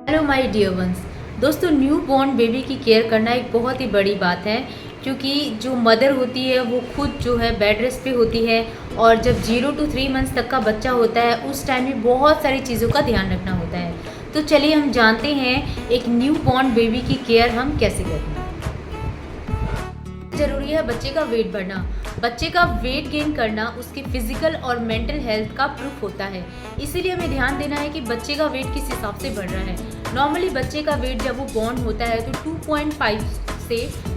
Hello my dear ones. दोस्तों, newborn baby की care करना एक बहुत ही बड़ी बात है, क्योंकि जो मदर होती है वो खुद जो है बेड रेस्ट पे होती है। और जब 0 to 3 मंथ्स तक का बच्चा होता है उस टाइम में बहुत सारी चीज़ों का ध्यान रखना होता है। तो चलिए हम जानते हैं एक न्यू बॉर्न बेबी की केयर हम कैसे करते हैं। ज़रूरी है बच्चे का वेट बढ़ना। बच्चे का वेट गेन करना उसके फिजिकल और मेंटल हेल्थ का प्रूफ होता है। इसीलिए हमें ध्यान देना है कि बच्चे का वेट किस हिसाब से बढ़ रहा है। नॉर्मली बच्चे का वेट जब वो बॉर्न होता है तो 2.5 से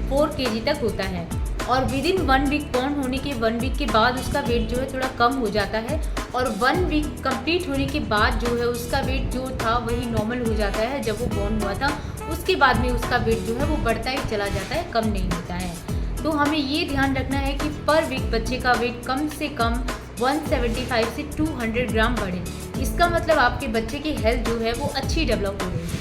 4 kg तक होता है, और विद इन 1 वीक बॉर्न होने के 1 वीक के बाद उसका वेट जो है थोड़ा कम हो जाता है, और 1 वीक कंप्लीट होने के बाद जो है उसका वेट जो था वही नॉर्मल हो जाता है जब वो बॉर्न हुआ था। उसके बाद में उसका वेट जो है वो बढ़ता ही चला जाता है, कम नहीं होता है। तो हमें ये ध्यान रखना है कि पर वीक बच्चे का वेट कम से कम 175 से 200 ग्राम बढ़े। इसका मतलब आपके बच्चे की हेल्थ जो है वो अच्छी डेवलप हो रही है।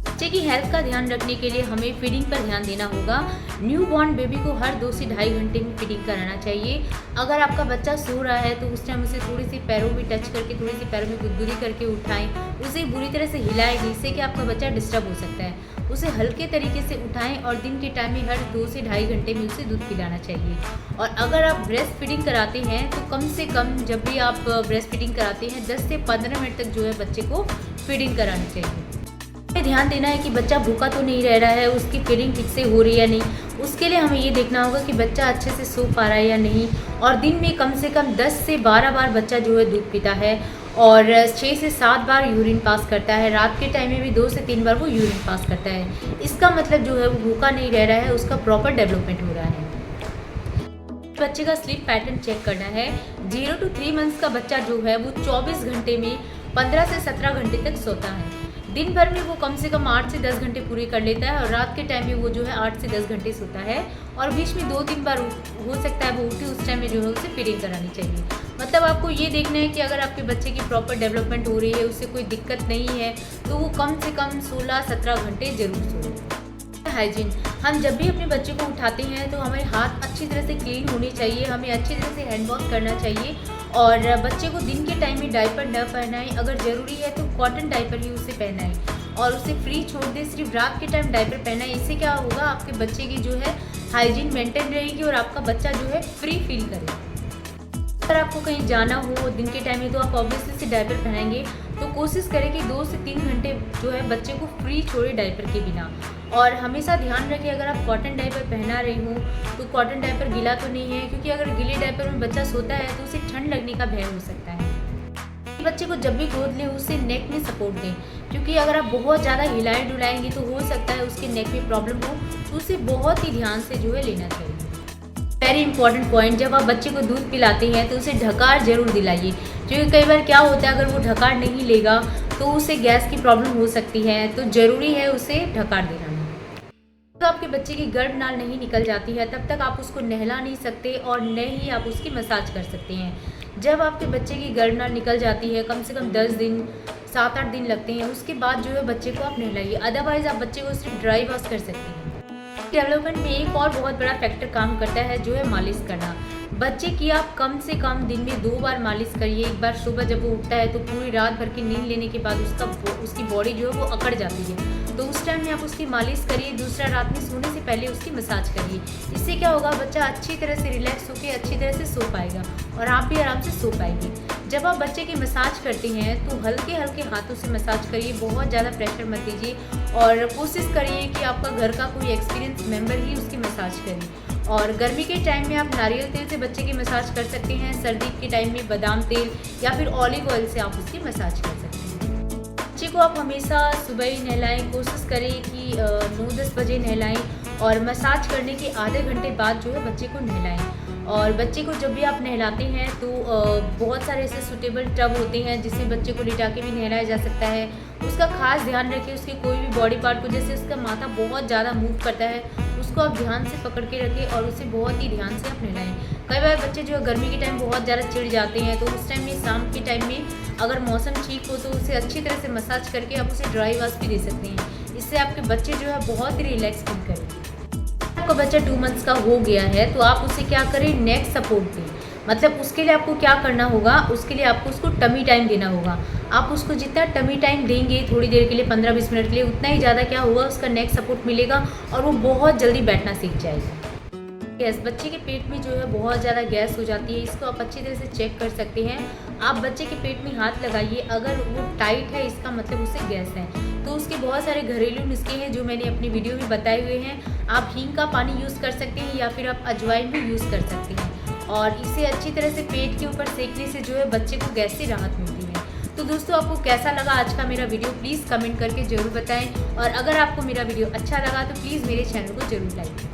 बच्चे की हेल्थ का ध्यान रखने के लिए हमें फीडिंग पर ध्यान देना होगा। न्यू बॉर्न बेबी को हर 2 से ढाई घंटे में फीडिंग कराना चाहिए। अगर आपका बच्चा सो रहा है तो उस टाइम उसे थोड़ी सी पैरों में टच करके, थोड़ी सी पैरों में गुदगुदी करके उठाएं। उसे बुरी तरह से हिलाएं जिससे कि आपका बच्चा डिस्टर्ब हो सकता है। उसे हल्के तरीके से उठाएं और दिन के टाइम में हर 2 से ढाई घंटे में उसे दूध पिलाना चाहिए। और अगर आप ब्रेस्ट फीडिंग कराते हैं तो कम से कम जब भी आप ब्रेस्ट फीडिंग कराते हैं 10 से 15 मिनट तक जो है बच्चे को फीडिंग करानी चाहिए। हमें ध्यान देना है कि बच्चा भूखा तो नहीं रह रहा है, उसकी फीडिंग ठीक से हो रही है या नहीं। उसके लिए हमें ये देखना होगा कि बच्चा अच्छे से सो पा रहा है या नहीं, और दिन में कम से कम 10 से 12 बार बच्चा जो है दूध पीता है, और 6 से 7 बार यूरिन पास करता है। रात के टाइम में भी 2 से 3 बार वो यूरिन पास करता है। इसका मतलब जो है वो भूखा नहीं रह रहा है, उसका प्रॉपर डेवलपमेंट हो रहा है। बच्चे का स्लीप पैटर्न चेक करना है। 0 to 3 मंथ्स का बच्चा जो है वो 24 घंटे में 15 से 17 घंटे तक सोता है। दिन भर में वो कम से कम 8 से 10 घंटे पूरे कर लेता है, और रात के टाइम में वो जो है 8 से 10 घंटे सोता है। और बीच में 2-3 बार हो सकता है वो उठे, उस टाइम में जो है उसे फीडिंग करानी चाहिए। मतलब आपको ये देखना है कि अगर आपके बच्चे की प्रॉपर डेवलपमेंट हो रही है, उससे कोई दिक्कत नहीं है, तो वो कम से कम 16-17 घंटे जरूर सोए। हाइजीन, हम जब भी अपने बच्चे को उठाते हैं तो हमारे हाथ अच्छी तरह से क्लीन होने चाहिए। हमें अच्छी तरह से हैंड वॉश करना चाहिए, और बच्चे को दिन के टाइम में डायपर न पहनाएं। अगर ज़रूरी है तो कॉटन डायपर ही उसे पहनाएं, और उसे फ्री छोड़ दें। सिर्फ रात के टाइम डायपर पहनाएं। इससे क्या होगा, आपके बच्चे की जो है हाइजीन मेंटेन रहेगी और आपका बच्चा जो है फ्री फील करेगा। अगर आपको कहीं जाना हो दिन के टाइम में तो आप ऑब्वियसली से डायपर पहनाएंगे, तो कोशिश करें कि 2 से 3 घंटे जो है बच्चे को फ्री छोड़े डायपर के बिना। और हमेशा ध्यान रखें, अगर आप कॉटन डायपर पहना रही हो तो कॉटन डायपर गीला तो नहीं है, क्योंकि अगर गीले डायपर में बच्चा सोता है तो उसे ठंड लगने का भय हो सकता है। बच्चे को जब भी गोद लें उसे नेक में सपोर्ट दें, क्योंकि अगर आप बहुत ज़्यादा हिलाएं डुलाएंगे तो हो सकता है उसके नेक में प्रॉब्लम हो, तो उसे बहुत ही ध्यान से जो है लेना चाहिए। वेरी इंपॉर्टेंट पॉइंट, जब आप बच्चे को दूध पिलाते हैं तो उसे ढकार जरूर दिलाइए, क्योंकि कई बार क्या होता है अगर वो ढकार नहीं लेगा तो उसे गैस की प्रॉब्लम हो सकती है। तो ज़रूरी है उसे ढकार दिलाना। तो आपके बच्चे की गर्भनाल नहीं निकल जाती है तब तक आप उसको नहला नहीं सकते, और न ही आप उसकी मसाज कर सकते हैं। जब आपके बच्चे की गर्भनाल निकल जाती है, कम से कम 10 दिन 7-8 दिन लगते हैं, उसके बाद जो है बच्चे को आप नहलाइए। अदरवाइज़ आप बच्चे को सिर्फ ड्राई वॉश कर सकते हैं। डेवलपमेंट में एक और बहुत बड़ा फैक्टर काम करता है जो है मालिश करना। बच्चे की आप कम से कम दिन में 2 बार मालिश करिए। एक बार सुबह जब वो उठता है तो पूरी रात भर की नींद लेने के बाद उसकी बॉडी जो है वो अकड़ जाती है, तो उस टाइम में आप उसकी मालिश करिए। दूसरा, रात में सोने से पहले उसकी मसाज करिए। इससे क्या होगा, बच्चा अच्छी तरह से रिलैक्स होकर अच्छी तरह से सो पाएगा, और आप भी आराम से सो पाएंगे। जब आप बच्चे की मसाज करते हैं तो हल्के हल्के हाथों से मसाज करिए, बहुत ज़्यादा प्रेशर मत दीजिए, और कोशिश करिए कि आपका घर का कोई एक्सपीरियंस मेंबर ही उसकी मसाज करे। और गर्मी के टाइम में आप नारियल तेल से बच्चे की मसाज कर सकते हैं। सर्दी के टाइम में बादाम तेल या फिर ऑलिव ऑयल से आप उसकी मसाज कर सकते हैं। बच्चे को आप हमेशा सुबह ही नहलाएं। कोशिश करें कि 9-10 बजे नहलाएं, और मसाज करने के आधे घंटे बाद जो है बच्चे को नहलाएं। और बच्चे को जब भी आप नहलाते हैं तो बहुत सारे ऐसे सूटेबल टब होते हैं जिसमें बच्चे को लिटा के भी नहलाया जा सकता है। उसका खास ध्यान रखें, उसके कोई भी बॉडी पार्ट को, जैसे उसका माथा बहुत ज़्यादा मूव करता है, उसको आप ध्यान से पकड़ के रखें और उसे बहुत ही ध्यान से आप नहलाएं। कई बार बच्चे जो है गर्मी के टाइम बहुत ज़्यादा चिढ़ जाते हैं, तो उस टाइम में शाम के टाइम में अगर मौसम ठीक हो तो उसे अच्छी तरह से मसाज करके आप उसे ड्राई वॉश भी दे सकते हैं। इससे आपके बच्चे जो है बहुत ही रिलैक्स फील करें। आपका बच्चा 2 मंथ्स का हो गया है तो आप उसे क्या करें, नेक सपोर्ट दें। मतलब उसके लिए आपको क्या करना होगा, उसके लिए आपको उसको टमी टाइम देना होगा। आप उसको जितना टमी टाइम देंगे थोड़ी देर के लिए, 15-20 मिनट के लिए, उतना ही ज़्यादा क्या होगा, उसका नेक सपोर्ट मिलेगा और वो बहुत जल्दी बैठना सीख जाएगा। गैस, बच्चे के पेट में जो है बहुत ज़्यादा गैस हो जाती है, इसको आप अच्छी तरह से चेक कर सकते हैं। आप बच्चे के पेट में हाथ लगाइए, अगर वो टाइट है इसका मतलब उससे गैस है। तो उसके बहुत सारे घरेलू नुस्खे हैं जो मैंने अपनी वीडियो में बताए हुए हैं। आप हींग का पानी यूज़ कर सकते हैं या फिर आप अजवाइन भी यूज़ कर सकते हैं, और इसे अच्छी तरह से पेट के ऊपर सेकने से जो है बच्चे को गैस से राहत मिलती है। तो दोस्तों, आपको कैसा लगा आज का मेरा वीडियो, प्लीज़ कमेंट करके ज़रूर बताएं, और अगर आपको मेरा वीडियो अच्छा लगा तो प्लीज़ मेरे चैनल को ज़रूर लाइक करें।